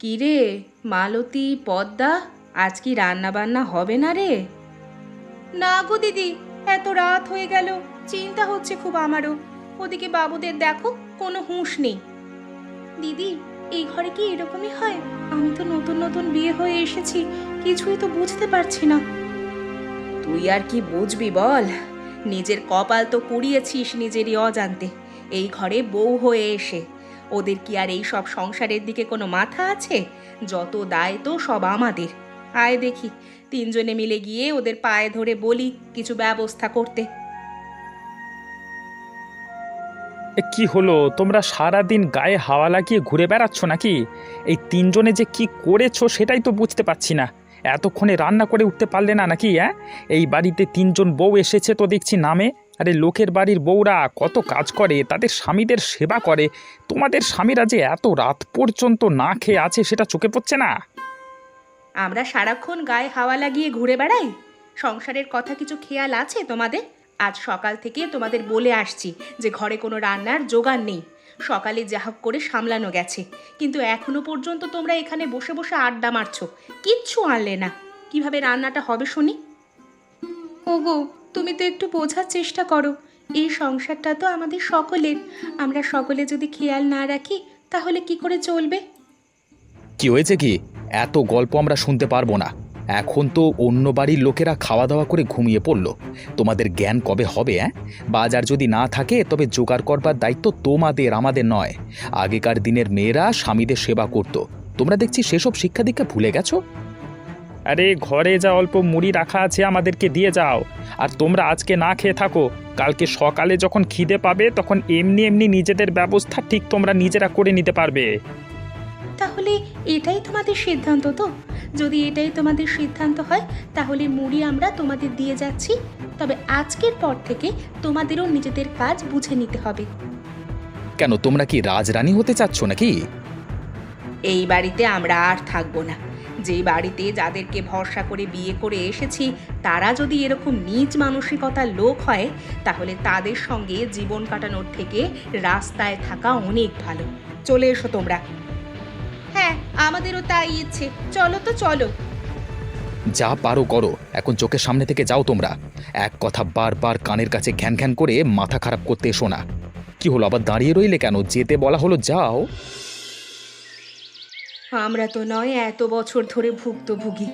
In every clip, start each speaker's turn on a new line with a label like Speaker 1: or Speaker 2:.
Speaker 1: কিরে মালতী, পদ্মা, আজ কি রান্না বান্না হবে না রে? না গো দিদি, এত রাত হয়ে গেল, চিন্তা হচ্ছে খুব আমারও। ওদিকে বাবুদের দেখো, কোনো হুঁশ নেই। দিদি, এই ঘরে কি এরকমই হয়? আমি তো নতুন নতুন বিয়ে হয়ে এসেছি, কিছুই তো বুঝতে পারছি না। তুই আর কি বুঝবি বল, নিজের কপাল তো পুড়িয়েছিস নিজেরই অজান্তে, এই ঘরে বউ হয়ে এসে। ওদের কি আর এই সব সংসারের দিকে কোনো মাথা আছে? যত দায় তো সব আমাদের। আয় দেখি, তিনজনে মিলে গিয়ে ওদের পায়ে ধরে বলি কিছু ব্যবস্থা করতে।
Speaker 2: কি হলো, তোমরা সারাদিন গায়ে হাওয়া লাগিয়ে ঘুরে বেড়াচ্ছ নাকি? এই তিনজনে যে কি করেছো সেটাই তো বুঝতে পারছি না। এতক্ষণে রান্না করে উঠতে পারলে না নাকি? এই বাড়িতে তিনজন বউ এসেছে তো দেখছি নামে। আরে লোকের বাড়ির বউরা কত কাজ করে, তাদের স্বামীদের সেবা করে। তোমাদের স্বামীরা যে এত রাত পর্যন্ত না খেয়ে আছে সেটা চোখে পড়ছে না?
Speaker 1: আমরা সারাক্ষণ গায়ে হাওয়া লাগিয়ে ঘুরে বেড়াই? সংসারের কথা কিছু খেয়াল আছে তোমাদের? আজ সকাল থেকে তোমাদের বলে আসছি যে ঘরে কোনো রান্নার জোগাড় নেই। সকালে যা হোক করে সামলানো গেছে, কিন্তু এখনো পর্যন্ত তোমরা এখানে বসে বসে আড্ডা মারছো, কিচ্ছু আনলে না। কিভাবে রান্নাটা হবে শুনি? ওগো, তুমি তো একটু বোঝার চেষ্টা করো, এই সংসারটা তো আমাদের সকলের। আমরা সকলে যদি খেয়াল না রাখি তাহলে কি করে চলবে?
Speaker 2: কি হয়েছে কি? এত গল্প আমরা শুনতে পারবো না। এখন তো অন্য বাড়ির লোকেরা খাওয়া দাওয়া করে ঘুমিয়ে পড়লো। তোমাদের জ্ঞান কবে হবে? বাজার যদি না থাকে তবে জোগাড় করবার দায়িত্ব তোমাদের, আমাদের নয়। আগেকার দিনের মেয়েরা স্বামীদের সেবা করত, তোমরা দেখছি সেসব শিক্ষা দীক্ষা ভুলে গেছো। আরে ঘরে যা অল্প মুড়ি রাখা আছে আমাদেরকে দিয়ে যাও। আর তোমরা আজকে না খেয়ে থাকো, কালকে সকালে যখন খিদে পাবে তখন এমনি এমনি নিজেদের ব্যবস্থা ঠিক তোমরা নিজেরা করে নিতে পারবে।
Speaker 1: তাহলে এটাই তোমাদের সিদ্ধান্ত তো? যদি এটাই তোমাদের সিদ্ধান্ত হয় তাহলে মুড়ি আমরা তোমাদের দিয়ে যাচ্ছি। তবে আজকের পর থেকে তোমাদেরও নিজেদের কাজ বুঝে নিতে হবে।
Speaker 2: কেন, তোমরা কি রাজরানী হতে চাচ্ছ নাকি?
Speaker 1: এই বাড়িতে আমরা আর থাকবো না। যেই বাড়িতে যাদেরকে ভরসা করে বিয়ে করে এসেছি তারা যদি এরকম নীচ মানসিকতার লোক হয়, তাহলে তাদের সঙ্গে জীবন কাটানোর থেকে রাস্তায় থাকা অনেক ভালো। চলে এসো তোমরা। হ্যাঁ, আমাদেরও তাই ইচ্ছে, চলো তো চলো।
Speaker 2: যা পারো করো, এখন চোখের সামনে থেকে যাও তোমরা। এক কথা বারবার কানের কাছে ঘ্যান ঘ্যান করে মাথা খারাপ করতে এসো না। কি হলো, আবার দাঁড়িয়ে রইলে কেন? যেতে বলা হলো, যাও।
Speaker 1: আমরা তো নয় এত বছর ধরে ভুক্তভোগী,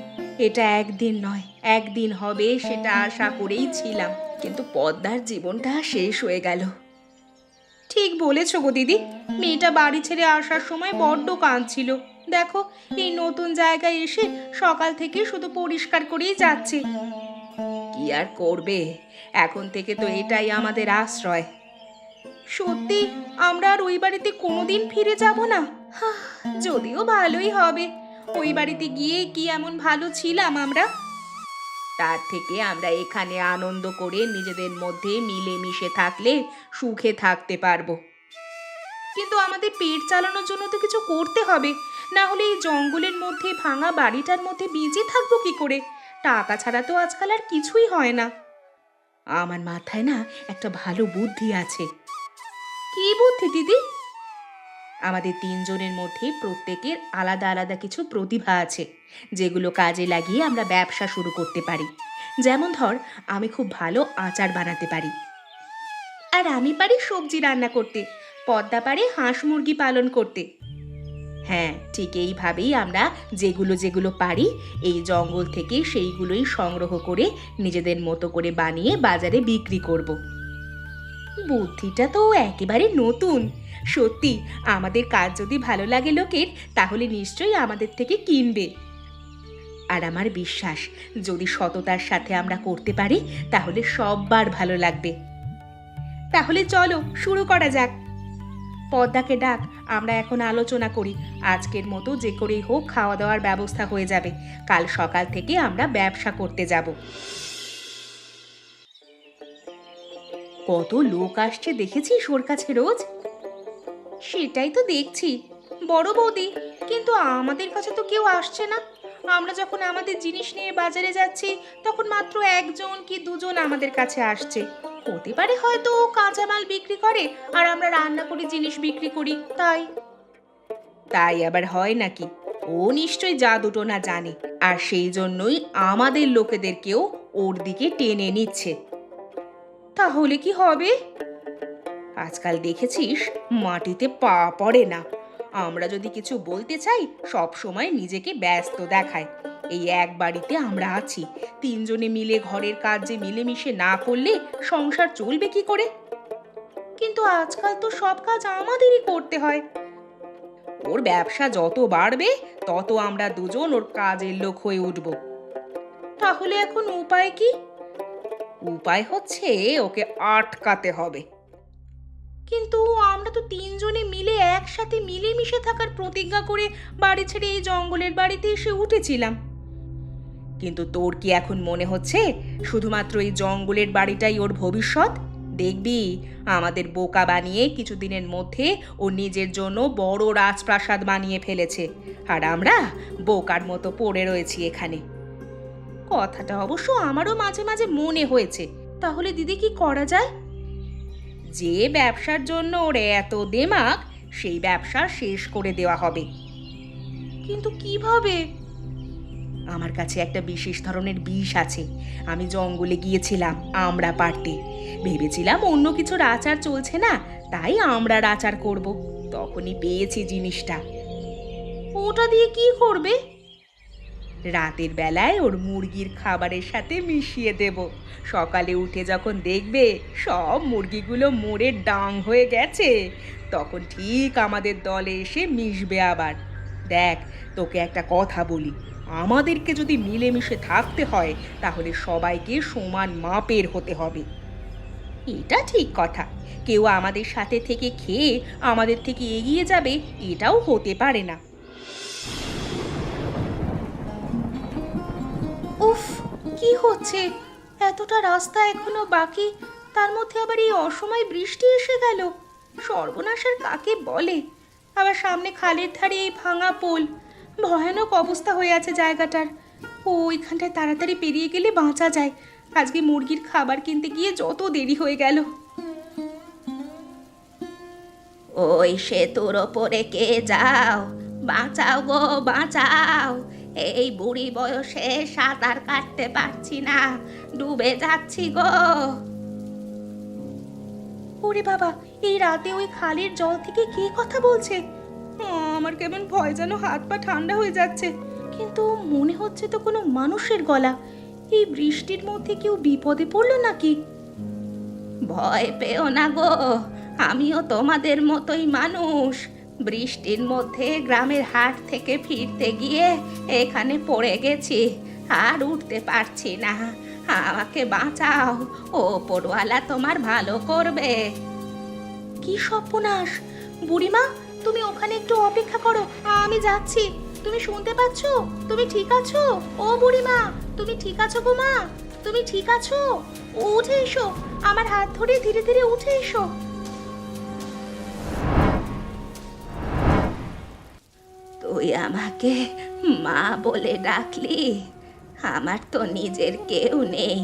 Speaker 1: এটা একদিন নয় একদিন হবে সেটা আশা করেই ছিলাম, কিন্তু পদ্মার জীবনটা শেষ হয়ে গেল। ঠিক বলেছ গো দিদি, মেয়েটা বাড়ি ছেড়ে আসার সময় বড্ড কাঁদছিল। দেখো, এই নতুন জায়গায় এসে সকাল থেকে শুধু পরিষ্কার করেই যাচ্ছে। কি আর করবে, এখন থেকে তো এটাই আমাদের আশ্রয়। সত্যি আমরা আর ওই বাড়িতে কোনোদিন ফিরে যাব না? হাহ, যদিও ভালোই হবে। ওই বাড়িতে গিয়ে কি এমন ভালো ছিলাম আমরা? তার থেকে আমরা এখানে আনন্দ করে নিজেদের মধ্যে মিলেমিশে থাকলে সুখে থাকতে পারবো। কিন্তু আমাদের পেট চালানোর জন্য তো কিছু করতে হবে, না হলে এই জঙ্গলের মধ্যে ভাঙা বাড়িটার মধ্যে বিজে থাকবো কি করে? টাকা ছাড়া তো আজকাল আর কিছুই হয় না। আমার মাথায় না একটা ভালো বুদ্ধি আছে। কি বুদ্ধি দিদি? আমাদের তিনজনের মধ্যে প্রত্যেকের আলাদা আলাদা কিছু প্রতিভা আছে, যেগুলো কাজে লাগিয়ে আমরা ব্যবসা শুরু করতে পারি। যেমন ধর, আমি খুব ভালো আচার বানাতে পারি, আর আমি পারি সবজি রান্না করতে, পদ্মা পারে হাঁস মুরগি পালন করতে। হ্যাঁ, ঠিক এইভাবেই আমরা যেগুলো যেগুলো পারি এই জঙ্গল থেকে সেইগুলোই সংগ্রহ করে নিজেদের মতো করে বানিয়ে বাজারে বিক্রি করব। বুদ্ধিটা তো একেবারে নতুন। সত্যি, আমাদের কাজ যদি ভালো লাগে লোকের, তাহলে নিশ্চয়ই আমাদের থেকে কিনবে। আর আমার বিশ্বাস, যদি সততার সাথে আমরা করতে পারি তাহলে সববার ভালো লাগবে। তাহলে চলো শুরু করা যাক। পদ্মাকে ডাক, আমরা এখন আলোচনা করি। আজকের মতো যে করেই হোক খাওয়া দাওয়ার ব্যবস্থা হয়ে যাবে, কাল সকাল থেকে আমরা ব্যবসা করতে যাব। কত লোক আসছে দেখেছিস ওর কাছে রোজ? সেটাই তো দেখছি বড় বৌদি, কিন্তু আমাদের কাছে তো কেউ আসছে না। আমরা যখন আমাদের জিনিস নিয়ে বাজারে যাচ্ছি তখন মাত্র একজন কি দুজন আমাদের কাছে আসছে। হতে পারে হয়তো ও কাঁচামাল বিক্রি করে আর আমরা রান্না করে জিনিস বিক্রি করি, তাই। তাই আবার হয় নাকি? ও নিশ্চয়ই জাদু না জানে, আর সেই জন্যই আমাদের লোকেদেরকেও ওর দিকে টেনে নিচ্ছে। তাহলে কি হবে? আজকাল দেখেছিস মাটিতে পা পড়ে না। আমরা যদি কিছু বলতে চাই সব সময় নিজেকে ব্যস্ত দেখায়। এই এক বাড়িতে আমরা আছি, তিনজনে মিলে ঘরের কাজ যে মিলেমিশে না করলে সংসার চলবে কি করে? কিন্তু আজকাল তো সব কাজ আমাদেরই করতে হয়। ওর ব্যবসা যত বাড়বে তত আমরা দুজন ওর কাজের লোক হয়ে উঠব। তাহলে এখন উপায় কি? উপায় হচ্ছে ওকে আটকাতে হবে। কিন্তু আমরা তো তিনজনে মিলে একসাথে মিলেমিশে থাকার প্রতিজ্ঞা করে বাড়ি ছেড়ে এই জঙ্গলের বাড়িতে এসে উঠেছিলাম। কিন্তু তোর কি এখন মনে হচ্ছে শুধুমাত্র এই জঙ্গলের বাড়িটাই ওর ভবিষ্যৎ? দেখবি আমাদের বোকা বানিয়ে কিছুদিনের মধ্যে ও নিজের জন্য বড় রাজপ্রাসাদ বানিয়ে ফেলেছে, আর আমরা বোকার মতো পড়ে রয়েছি এখানে। কথাটা অবশ্য আমারও মাঝে মাঝে মনে হয়েছে। তাহলে দিদি কি করা যায়? যে ব্যবসার জন্য ওর এত দেমাক, সেই ব্যবসা শেষ করে দেওয়া হবে। কিন্তু কিভাবে? আমার কাছে একটা বিশেষ ধরনের বিষ আছে। আমি জঙ্গলে গিয়েছিলাম আমরা পারতে, ভেবেছিলাম অন্য কিছুর আচার চলছে না, তাই আমরার আচার করব। তখনই পেয়েছি জিনিসটা। ওটা দিয়ে কি করবে? রাতের বেলায় ওর মুরগির খাবারের সাথে মিশিয়ে দেব। সকালে উঠে যখন দেখবে সব মুরগিগুলো মরে ডাং হয়ে গেছে, তখন ঠিক আমাদের দলে এসে মিশবে আবার। দেখ, তোকে একটা কথা বলি, আমাদেরকে যদি মিলেমিশে থাকতে হয় তাহলে সবাইকে সমান মাপের হতে হবে। এটা ঠিক কথা। কেউ আমাদের সাথে থেকে খেয়ে আমাদের থেকে এগিয়ে যাবে, এটাও হতে পারে না। উফ, কি হচ্ছে? এতটা রাস্তা এখনো বাকি, তার মধ্যে আবার এই অসময়ে বৃষ্টি এসে গেল। সর্বনাশের কাকে বলে? আবার সামনে খালের ধারে এই ভাঙা পোল, ভয়ানক অবস্থা হয়ে আছে জায়গাটার। ওইখানটায় তাড়াতাড়ি পেরিয়ে গেলে বাঁচা যায়। আজকে মুরগির খাবার কিনতে গিয়ে যত দেরি হয়ে গেল। ওই সেতুর ওপরে কে যাও? বাঁচাও গো, বাঁচাও! এই বুড়ি বয়সে সাঁতার কাটতে পারছি না, ডুবে যাচ্ছি গো। ওরে বাবা, এই রাতে ওই খালের জল থেকে কে কথা বলছে? আমার কেমন ভয়, যেন হাত পা ঠান্ডা হয়ে যাচ্ছে। কিন্তু মনে হচ্ছে তো কোনো মানুষের গলা। এই বৃষ্টির মধ্যে কেউ বিপদে পড়লো নাকি? ভয় পেও না গো, আমিও তোমাদের মতোই মানুষ। বৃষ্টির মধ্যে গ্রামের হাট থেকে ফিরতে গিয়ে এখানে পড়ে গেছি, আর উঠতে পারছি না। আমাকে বাঁচাও, ওপরওয়ালা তোমার ভালো করবে। কি সর্বনাশ! বুড়িমা, তুমি ওখানে একটু অপেক্ষা করো, আমি যাচ্ছি। তুমি শুনতে পাচ্ছ? তুমি ঠিক আছো? ও বুড়িমা, তুমি ঠিক আছো গো? মা, তুমি ঠিক আছো? উঠে এসো, আমার হাত ধরে ধীরে ধীরে উঠে এসো। তুই আমাকে মা বলে ডাকলি? আমার তো নিজের কেউ নেই।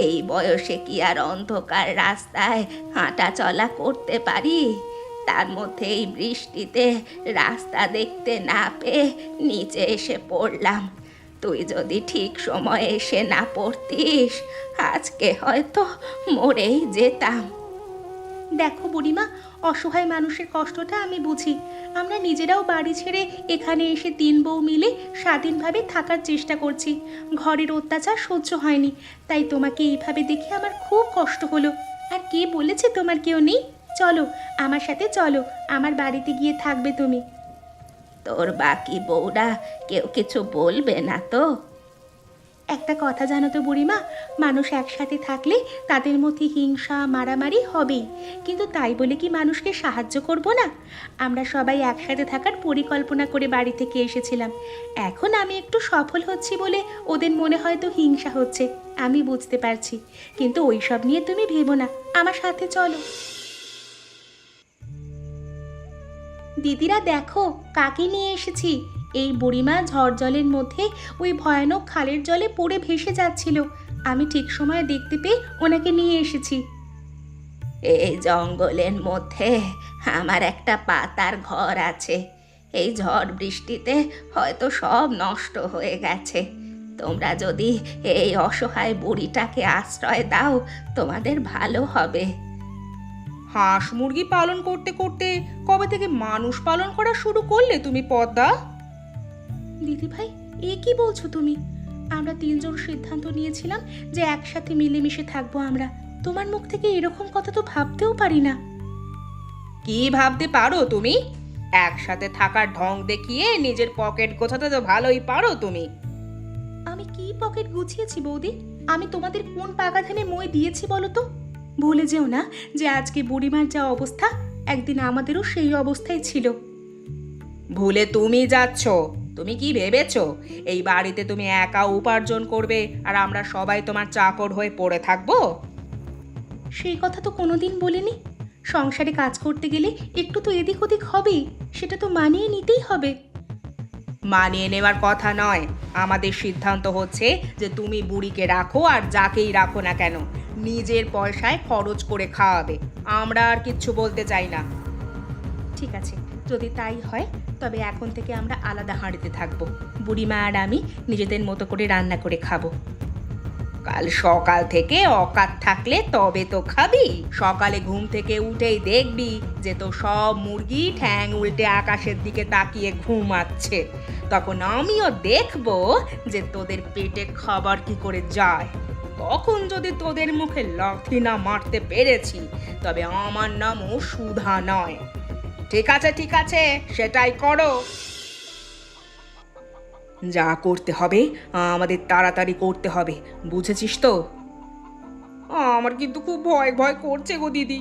Speaker 1: এই বয়সে কি আর অন্ধকার রাস্তায় হাঁটা চলা করতে পারি? তার মধ্যে এই বৃষ্টিতে রাস্তা দেখতে না পেয়ে নিচে এসে পড়লাম। তুই যদি ঠিক সময়ে এসে না পড়তিস, আজকে হয়তো মরেই যেতাম। দেখো বুড়িমা, অসহায় মানুষের কষ্টটা আমি বুঝি। আমরা নিজেরাও বাড়ি ছেড়ে এখানে এসে তিন বউ মিলে স্বাধীনভাবে থাকার চেষ্টা করছি। ঘরের অত্যাচার সহ্য হয়নি, তাই তোমাকে এইভাবে দেখে আমার খুব কষ্ট হলো। আর কে বলেছে তোমার কেউ নেই? চলো আমার সাথে, চলো আমার বাড়িতে গিয়ে থাকবে তুমি। তোর বাকি বউরা কেউ কিছু বলবে না তো? একটা কথা জানো তো বুড়িমা, মানুষ একসাথে থাকলে তাদের মধ্যে হিংসা মারামারি হবেই, কিন্তু তাই বলে কি মানুষকে সাহায্য করব না? আমরা সবাই একসাথে থাকার পরিকল্পনা করে বাড়ি থেকে এসেছিলাম। এখন আমি একটু সফল হচ্ছি বলে ওদের মনে হয়তো হিংসা হচ্ছে, আমি বুঝতে পারছি। কিন্তু ওইসব নিয়ে তুমি ভেবো না, আমার সাথে চলো। দিদিরা দেখো কাকে নিয়ে এসেছি। এই বুড়িমা ঝড় জলের মধ্যে ওই ভয়ানক খালের জলে পড়ে ভেসে যাচ্ছিল। আমি ঠিক সময়ে দেখতে পেয়ে ওনাকে নিয়ে এসেছি। এই জঙ্গলের মধ্যে আমার একটা পাতার ঘর আছে, এই ঝড় বৃষ্টিতে হয়তো সব নষ্ট হয়ে গেছে। তোমরা যদি এই অসহায় বুড়িটাকে আশ্রয় দাও তোমাদের ভালো হবে। হাঁস মুরগি পালন করতে করতে কবে থেকে মানুষ পালন করা শুরু করলে তুমি পদ্মা? দিদি ভাই, এ কি বলছো তুমি? আমরা তিনজন সিদ্ধান্ত নিয়েছিলাম যে একসাথে মিলেমিশে থাকবো আমরা। তোমার মুখ থেকে এরকম কথা তো ভাবতেও পারি না। কি ভাবতে পারো তুমি? একসাথে থাকার ঢং দেখিয়ে নিজের পকেট গোছাতে তো ভালোই পারো তুমি। আমি কি পকেট গুছিয়েছি বৌদি? আমি তোমাদের কোন পাগাধানে মই দিয়েছি বলো তো? ভুলে যেও না যে আজকে বুড়িমার যা অবস্থা, একদিন আমাদেরও সেই অবস্থায় ছিল। ভুলে তুমি যাচ্ছ। তুমি কি ভেবেছো এই বাড়িতে তুমি একা উপার্জন করবে আর আমরা সবাই তোমার চাকর হয়ে পড়ে থাকবো? সেই কথা তো কোনোদিন বলিনি। সংসারে কাজ করতে গেলে একটু তো এদিক ওদিক হবেই, সেটা তো মানিয়ে নিতেই হবে। মানিয়ে নেওয়ার কথা নয়, আমাদের সিদ্ধান্ত হচ্ছে যে তুমি বুড়িকে রাখো আর যাকেই রাখো না কেন নিজের পয়সায় খরচ করে খাওয়াবে। আমরা আর কিচ্ছু বলতে চাই না। ঠিক আছে, যদি তাই হয় তবে এখন থেকে আমরা আলাদা হাঁড়িতে থাকবো। বুড়িমা আর আমি নিজেদের মতো করে রান্না করে খাবো। কাল সকাল থেকে অকাত থাকলে তবে তো খাবি। সকালে ঘুম থেকে উঠেই দেখবি যে তো সব মুরগি ঠ্যাং উল্টে আকাশের দিকে তাকিয়ে ঘুমাচ্ছে। তখন আমিও দেখবো যে তোদের পেটে খাবার কি করে যায়। তখন যদি তোদের মুখে লাথি না মারতে পেরেছি তবে আমার নামও সুধা নয়। ঠিক আছে ঠিক আছে, সেটাই করো। যা করতে হবে আমাদের তাড়াতাড়ি করতে হবে, বুঝেছিস তো? আমার কিন্তু খুব ভয় ভয় করছে গো দিদি।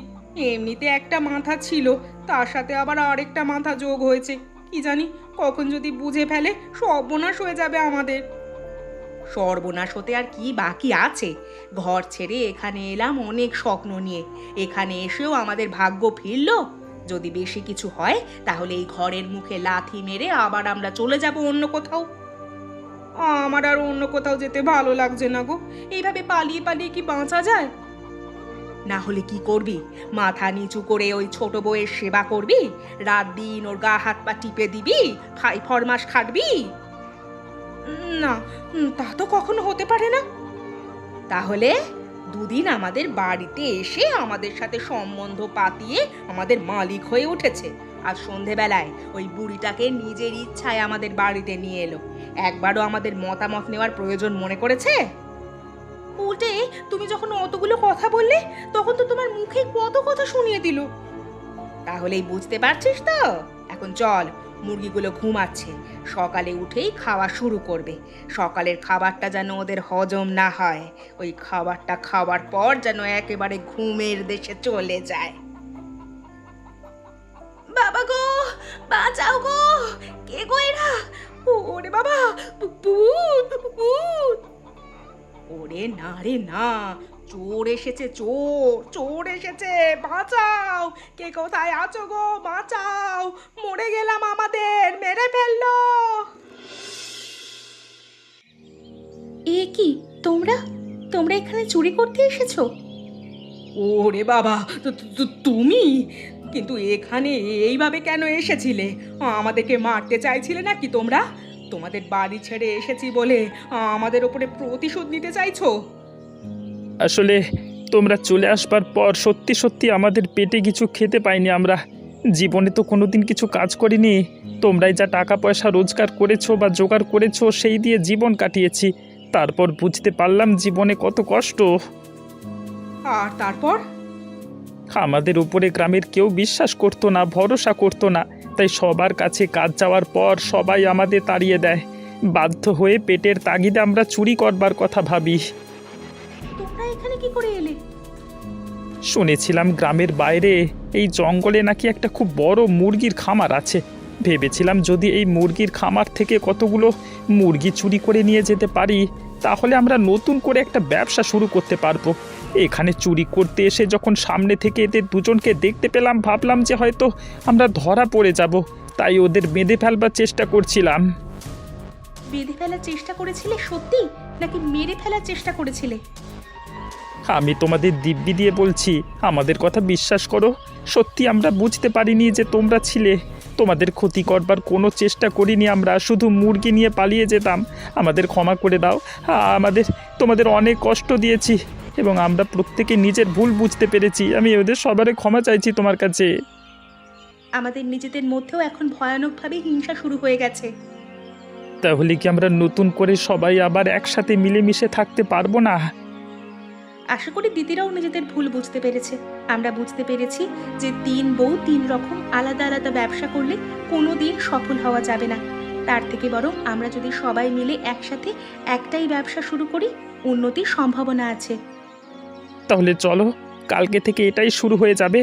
Speaker 1: এমনিতে একটা মাথা ছিল, তার সাথে আবার আরেকটা মাথা যোগ হয়েছে। কি জানি কখন যদি বুঝে ফেলে সর্বনাশ হয়ে যাবে আমাদের। সর্বনাশ হতে আর কি বাকি আছে? ঘর ছেড়ে এখানে এলাম অনেক স্বপ্ন নিয়ে, এখানে এসেও আমাদের ভাগ্য ফিরল। যদি বেশি কিছু হয় তাহলে এই ঘরের মুখে লাথি মেরে আবার আমরা চলে যাব অন্য কোথাও। আমার আর অন্য কোথাও যেতে ভালো লাগছে না গো। এইভাবে পালিয়ে পালিয়ে কি বাঁচা যায়? না হলে কি করবি? মাথা নিচু করে ওই ছোট বউয়ের সেবা করবি? রাত দিন ওর গা হাত পা টিপে দিবি? খাই ফরমাস খাটবি? না, তা তো কখনো হতে পারে না। তাহলে দুদিন আমাদের বাড়িতে এসে আমাদের সাথে সম্বন্ধ পাতিয়ে আমাদের মালিক হয়ে উঠেছে, আর সন্ধেবেলায় ওই বুড়িটাকে নিজের ইচ্ছায় আমাদের বাড়িতে নিয়ে এলো। একবারও আমাদের মতামত নেওয়ার প্রয়োজন মনে করেছে? উল্টে তুমি যখন অতগুলো কথা বললে তখন তো তোমার মুখে কত কথা শুনিয়ে দিল। তাহলেই বুঝতে পারছিস তো? এখন চল, মুরগিগুলো ঘুমাচ্ছে, সকালে উঠেই খাওয়া শুরু করবে। সকালের খাবারটা যেন ওদের হজম না হয়, ওই খাবারটা খাওয়ার পর যেন একেবারে ঘুমের দেশে চলে যায়। বাবা গো, বাঁচাও গো! কে গো এরা? ওরে বাবা, ভূত ভূত! ওরে না রে না, চোর এসেছে, চোর চোর এসেছে, বাঁচাও! কে কোথায় আছো গো? বাঁচাও! মরে গেলাম, আমাদের মেরে ফেললো। এ কি, তোমরা তোমরা এখানে চুরি করতে এসেছো? ওরে বাবা, তুমি? কিন্তু এখানে এইভাবে কেন এসেছিলে? আমাদেরকে মারতে চাইছিলে নাকি তোমরা? তোমাদের বাড়ি ছেড়ে এসেছি বলে আমাদের ওপরে প্রতিশোধ নিতে চাইছো?
Speaker 3: আসলে তোমরা চলে আসবার পর সত্যি সত্যি আমাদের পেটে কিছু খেতে পাইনি আমরা। জীবনে তো কোনোদিন কিছু কাজ করিনি। তোমরাই যা টাকা পয়সা রোজগার করেছো বা জোগাড় করেছো সেই দিয়ে জীবন কাটিয়েছি। তারপর বুঝতে পারলাম জীবনে কত কষ্ট।
Speaker 1: আর তারপর?
Speaker 3: আমাদের উপরে গ্রামের কেউ বিশ্বাস করতো না, ভরসা করতো না। তাই সবার কাছে কাজ যাওয়ার পর সবাই আমাদের তাড়িয়ে দেয়। বাধ্য হয়ে পেটের তাগিদে আমরা চুরি করবার কথা ভাবি।
Speaker 1: তোমরা এখানে কি করে এলে?
Speaker 3: শুনেছিলাম গ্রামের বাইরে এই জঙ্গলে নাকি একটা খুব বড় মুরগির খামার আছে। ভেবেছিলাম যদি এই মুরগির খামার থেকে কতগুলো মুরগি চুরি করে নিয়ে যেতে পারি তাহলে আমরা নতুন করে একটা ব্যবসা শুরু করতে পারবো। এখানে চুরি করতে এসে যখন সামনে থেকে এদের দুজনকে দেখতে পেলাম ভাবলাম যে হয়তো আমরা ধরা পড়ে যাব, তাই ওদের বেঁধে ফেলবার চেষ্টা করছিলাম।
Speaker 1: বেঁধে ফেলার চেষ্টা করেছিলে সত্যি, নাকি মেরে ফেলার চেষ্টা করেছিলে?
Speaker 3: আমি তোমাদের দিব্যি দিয়ে বলছি, আমাদের কথা বিশ্বাস করো। সত্যি আমরা বুঝতে পারিনি যে তোমরা ছিলে। তোমাদের ক্ষতি করবার কোনো চেষ্টা করিনি, আমরা শুধু মুরগি নিয়ে পালিয়ে যেতাম। আমাদের ক্ষমা করে দাও। তোমাদের অনেক কষ্ট দিয়েছি এবং আমরা প্রত্যেকে নিজের ভুল বুঝতে পেরেছি। আমি ওদের সবারই ক্ষমা চাইছি তোমার কাছে।
Speaker 1: আমাদের নিজেদের মধ্যেও এখন ভয়ানকভাবে হিংসা শুরু হয়ে গেছে।
Speaker 3: তাহলে কি আমরা নতুন করে সবাই আবার একসাথে মিলেমিশে থাকতে পারবো না?
Speaker 1: আশা করি দিদিরাও নিজেদের ভুল বুঝতে পেরেছে। আমরা বুঝতে পেরেছি যে 3 বউ 3 রকম আলাদা আলাদা ব্যবসা করলে কোনো দিন সফল হওয়া যাবে না। তার থেকে বরং আমরা যদি সবাই মিলে একসাথে একটাই ব্যবসা শুরু করি, উন্নতির সম্ভাবনা আছে।
Speaker 3: তাহলে চলো, কালকে থেকে এটাই শুরু হয়ে যাবে।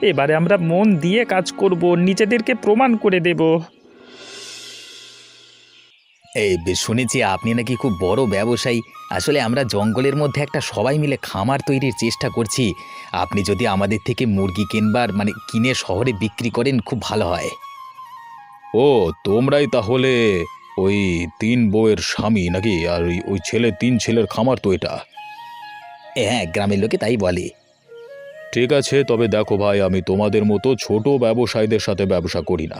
Speaker 3: এবারে আমরা মন দিয়ে কাজ করব, নিজেদেরকে প্রমাণ করে দেব।
Speaker 2: এই শুনেছি আপনি নাকি খুব বড় ব্যবসায়ী। আসলে আমরা জঙ্গলের মধ্যে একটা সবাই মিলে খামার তৈরির চেষ্টা করছি। আপনি যদি আমাদের থেকে মুরগি কিনে শহরে বিক্রি করেন খুব ভালো হয়। ও, তোমরাই তাহলে ওই 3 বউয়ের স্বামী নাকি? আর ওই ছেলে 3 ছেলের খামার তো এটা? হ্যাঁ, গ্রামের লোকে তাই বলে। ঠিক আছে, তবে দেখো ভাই, আমি তোমাদের মতো ছোট ব্যবসায়ীদের সাথে ব্যবসা করি না।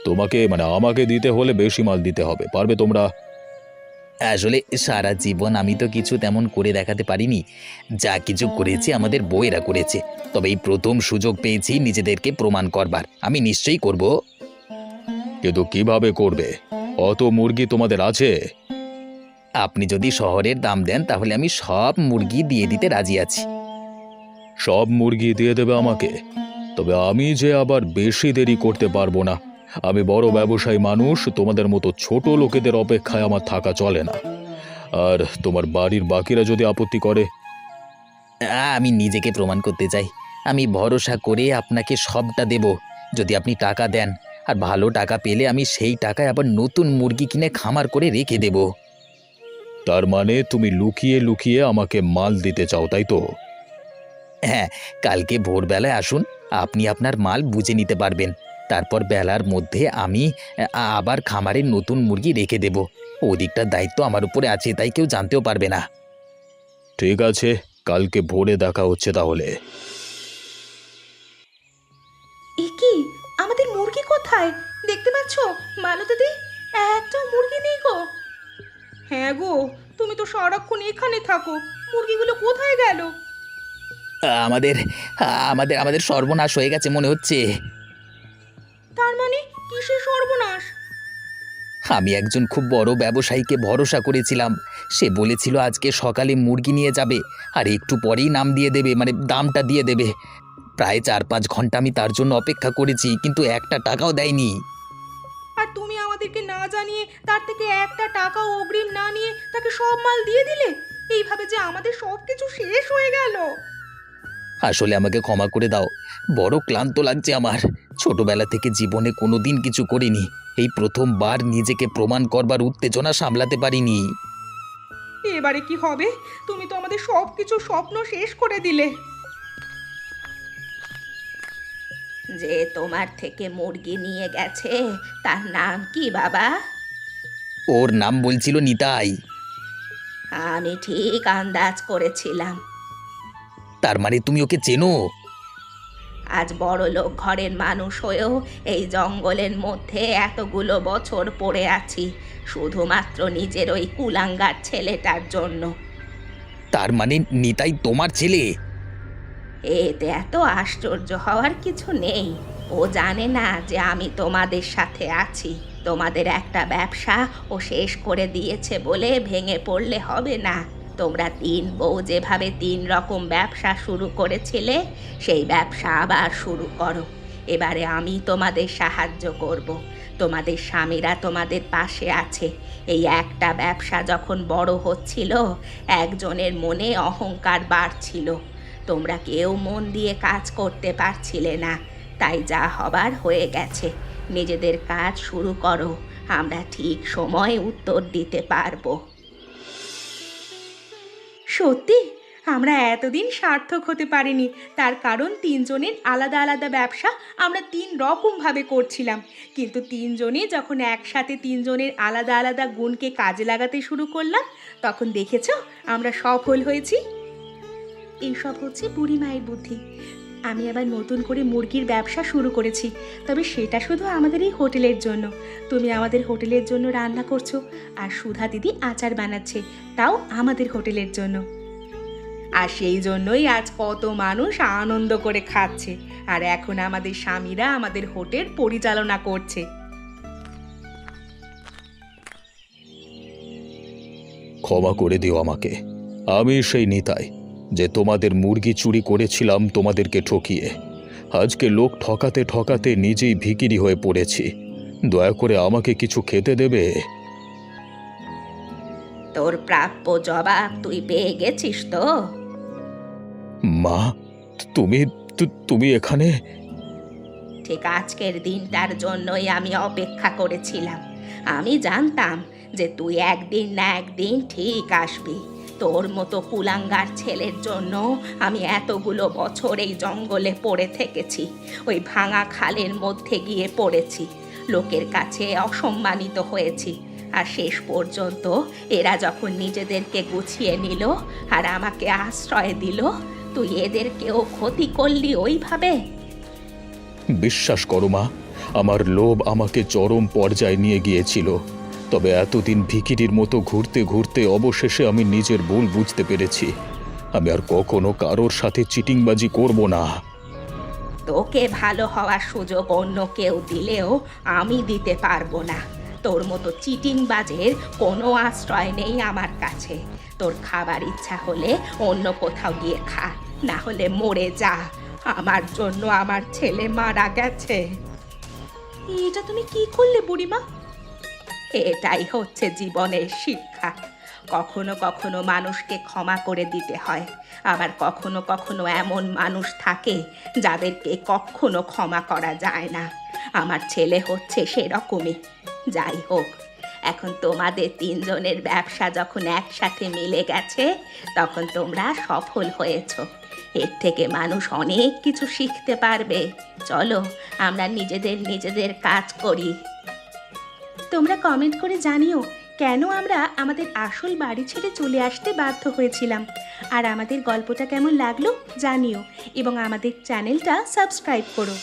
Speaker 2: তোমাকে আমাকে দিতে হলে বেশি মাল দিতে হবে। পারবে তোমরা? আসলে সারা জীবন আমি তো কিছু তেমন করে দেখাতে পারিনি। যা কিছু করেছি আমাদের বউয়েরা করেছে। তবে এই প্রথম সুযোগ পেয়েছি নিজেদেরকে প্রমাণ করবার। আমি নিশ্চয়ই করব। কিন্তু কিভাবে করবে? অত মুরগি তোমাদের আছে? আপনি যদি শহরের দাম দেন তাহলে আমি সব মুরগি দিয়ে দিতে রাজি আছি। সব মুরগি দিয়ে দেবে আমাকে? তবে আমি যে আবার বেশি দেরি করতে পারবো না। আমি বড় ব্যবসায়ী মানুষ, তোমাদের মতো ছোট লোকেদের অপেক্ষায় আমার থাকা চলে না। আর তোমার বাড়ির বাকিরা যদি আপত্তি করে? আমি নিজেকে প্রমাণ করতে চাই। আমি ভরসা করে আপনাকে সবটা দেব যদি আপনি টাকা দেন। আর ভালো টাকা পেলে আমি সেই টাকায় আবার নতুন মুরগি কিনে খামার করে রেখে দেব। তার মানে তুমি লুকিয়ে লুকিয়ে আমাকে মাল দিতে চাও, তাই তো? হ্যাঁ, কালকে ভোরবেলায় আসুন, আপনি আপনার মাল বুঝে নিতে পারবেন। তারপর বেলার মধ্যে আমি আবার খামারে নতুন মুরগি রেখে দেব। ওদিকটার দায়িত্ব আমার উপরে আছে, তাই কেউ জানতেও পারবে না। ঠিক আছে, কালকে ভোরে দেখা হচ্ছে তাহলে।
Speaker 1: এ কি, আমাদের মুরগি কোথায়? দেখতে পাচ্ছ মালতীদি, একটাও মুরগি নেই গো। হ্যাঁ গো, তুমি তো সারাক্ষণ এখানে থাকো, মুরগিগুলো কোথায় গেল?
Speaker 2: আমাদের আমাদের আমাদের সর্বনাশ হয়ে গেছে মনে হচ্ছে।
Speaker 1: তার মানে কিসের সর্বনাশ?
Speaker 2: আমি একজন খুব বড় ব্যবসায়ীকে ভরসা করেছিলাম। সে বলেছিল আজকে সকালে মুরগি নিয়ে যাবে আর একটু পরেই নাম দিয়ে দেবে, দামটা দিয়ে দেবে। প্রায় 4-5 ঘন্টা আমি তার জন্য অপেক্ষা করেছি, কিন্তু একটা টাকাও দেয়নি।
Speaker 1: আর তুমি আমাদেরকে না জানিয়ে, তার থেকে একটা টাকাও অগ্রিম না নিয়ে তাকে সব মাল দিয়ে দিলে। এইভাবে যে আমাদের সব কিছু শেষ হয়ে গেল।
Speaker 2: আসলে আমাকে ক্ষমা করে দাও। বড় ক্লান্ত লাগছে আমার। ছোটবেলা থেকে জীবনে কোনোদিন কিছু করিনি। এই প্রথমবার নিজেকে প্রমাণ করবার উত্তেজনা সামলাতে পারিনি।
Speaker 1: এবারে কি হবে? তুমি তো আমাদের সব কিছু স্বপ্ন শেষ করে দিলে। যে তোমার থেকে মুরগি নিয়ে গেছে তার নাম কি বাবা?
Speaker 2: ওর নাম বলছিল নিতাই।
Speaker 1: আমি ঠিক আন্দাজ করেছিলাম।
Speaker 2: তার মানে তুমি ওকে চেনো?
Speaker 1: আজ বড় লোক ঘরের মানুষ হয়েও এই জঙ্গলের মধ্যে এতগুলো বছর পড়ে আছি শুধুমাত্র নিজের ওই কুলাঙ্গার ছেলেটার জন্য।
Speaker 2: তার মানে নিতাই তোমার ছেলে?
Speaker 1: এতে এত আশ্চর্য হওয়ার কিছু নেই। ও জানে না যে আমি তোমাদের সাথে আছি। তোমাদের একটা ব্যবসা ও শেষ করে দিয়েছে বলে ভেঙে পড়লে হবে না। তোমরা 3 বউ যেভাবে 3 রকম ব্যবসা শুরু করেছিলে, সেই ব্যবসা আবার শুরু করো। এবারে আমি তোমাদের সাহায্য করব। তোমাদের স্বামীরা তোমাদের পাশে আছে। এই একটা ব্যবসা যখন বড় হচ্ছিল, একজনের মনে অহংকার বাড়ছিল। তোমরা কেউ মন দিয়ে কাজ করতে পারছিলে না, তাই যা হবার হয়ে গেছে। নিজেদের কাজ শুরু করো, আমরা ঠিক সময়ে উত্তর দিতে পারবো। সত্যি আমরা এতদিন সার্থক হতে পারিনি, তার কারণ 3 জনের আলাদা আলাদা ব্যবসা আমরা 3 রকমভাবে করছিলাম। কিন্তু 3 জনই যখন একসাথে 3 জনের আলাদা আলাদা গুণকে কাজে লাগাতে শুরু করলাম, তখন দেখেছো আমরা সফল হয়েছি। এইসব হচ্ছে বুড়ি মায়ের বুদ্ধি। আমি আবার নতুন করে মুরগির ব্যবসা শুরু করেছি, তবে সেটা শুধু আমাদের এই হোটেলের জন্য। তুমি আমাদের হোটেলের জন্য রান্না করছো, আর সুধা দিদি আচার বানাচ্ছে, তাও আমাদের হোটেলের জন্য। আর সেই জন্যই আজ কত মানুষ আনন্দ করে খাচ্ছে, আর এখন আমাদের স্বামীরা আমাদের হোটেল পরিচালনা করছে।
Speaker 2: ক্ষমা করে দিও আমাকে। আমি সেই নিতাই যে তোমাদের মুরগি চুরি করেছিলাম তোমাদেরকে ঠকিয়ে। আজকে লোক ঠকাতে ঠকাতে নিজেই ভিখিরি হয়ে পড়েছি। দয়া করে আমাকে কিছু খেতে দেবে?
Speaker 1: তোর প্রাপ্য জবাব তুই পেয়ে গেছিস তো?
Speaker 2: মা, তুমি তুমি এখানে?
Speaker 1: ঠিক আজকের দিনটার জন্যই আমি অপেক্ষা করেছিলাম। আমি জানতাম যে তুই একদিন না একদিন ঠিক আসবি। তোর মতো কুলাঙ্গার ছেলের জন্য আমি এতগুলো বছর এই জঙ্গলে পড়ে থেকেছি, ওই ভাঙা খালের মধ্যে গিয়ে পড়েছি, লোকের কাছে অসম্মানিত হয়েছি। আর শেষ পর্যন্ত এরা যখন নিজেদেরকে গুছিয়ে নিল আর আমাকে আশ্রয় দিল, তুই এদেরকেও ক্ষতি করলি ওইভাবে।
Speaker 2: বিশ্বাস করো মা, আমার লোভ আমাকে চরম পর্যায়ে নিয়ে গিয়েছিল। তবে এতদিন ভিখিরির মতো ঘুরতে ঘুরতে অবশেষে আমি নিজের ভুল বুঝতে পেরেছি। আমি আর কখনো কারোর সাথে চিটিংবাজি করব না।
Speaker 1: তোকে ভালো হওয়ার সুযোগ অন্য কেউ দিলেও আমি দিতে পারবো না। তোর মতো চিটিংবাজের কোনো আশ্রয় নেই আমার কাছে। তোর খাবার ইচ্ছা হলে অন্য কোথাও গিয়ে খা, না হলে মরে যা। আমার জন্য আমার ছেলে মারা গেছে। এটা তুমি কি করলে বুড়িমা? এটাই হচ্ছে জীবনের শিক্ষা। কখনো কখনো মানুষকে ক্ষমা করে দিতে হয়, আবার কখনো কখনো এমন মানুষ থাকে যাদেরকে কখনো ক্ষমা করা যায় না। আমার ছেলে হচ্ছে সেরকমই। যাই হোক, এখন তোমাদের তিনজনের ব্যবসা যখন একসাথে মিলে গেছে, তখন তোমরা সফল হয়েছো। এর থেকে মানুষ অনেক কিছু শিখতে পারবে। চলো আমরা নিজেদের কাজ করি। তোমরা কমেন্ট করে জানিও কেন আমরা আমাদের আসল বাড়ি ছেড়ে চলে আসতে বাধ্য হয়েছিলাম। আর আমাদের গল্পটা কেমন লাগলো জানিও, এবং আমাদের চ্যানেলটা সাবস্ক্রাইব করো।